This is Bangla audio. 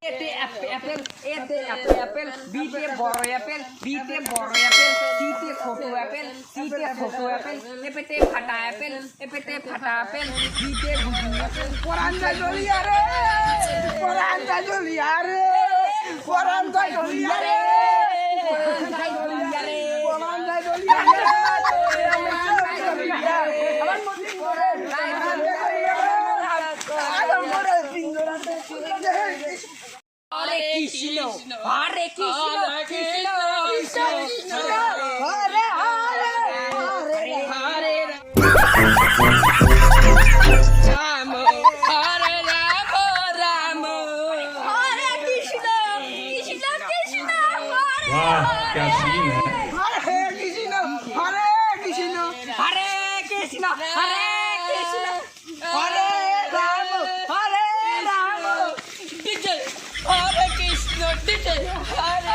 এতে অ্যাপেল এতে অ্যাপেল বিতে বড় অ্যাপেল বিতে বড় অ্যাপেল সিতে ছোট অ্যাপেল সিতে ছোট অ্যাপেল এপেতে ফাটা অ্যাপেল এপেতে ফাটা অ্যাপেল বিতে বুঝি অ্যাপেল পরান্তা জ্বলিয়া রে পরান্তা জ্বলিয়া রে পরান্তা জ্বলিয়া রে পরান্তা জ্বলিয়া রে পরান্তা জ্বলিয়া রে আমার মধ্যে করে আলো করে পিঞ্জরাতে হরে কৃষ্ণ হরে কৃষ্ণ কৃষ্ণ কৃষ্ণ হরে হরে হরে হরে রাম হরে রাম রাম হরে কৃষ্ণ কৃষ্ণ কৃষ্ণ वाह क्या सीन है হরে কৃষ্ণ হরে কৃষ্ণ হরে কৃষ্ণ হরে কৃষ্ণ হরে রাম হরে রাম ডিজে হরে কৃষ্ণ ডিজে হরে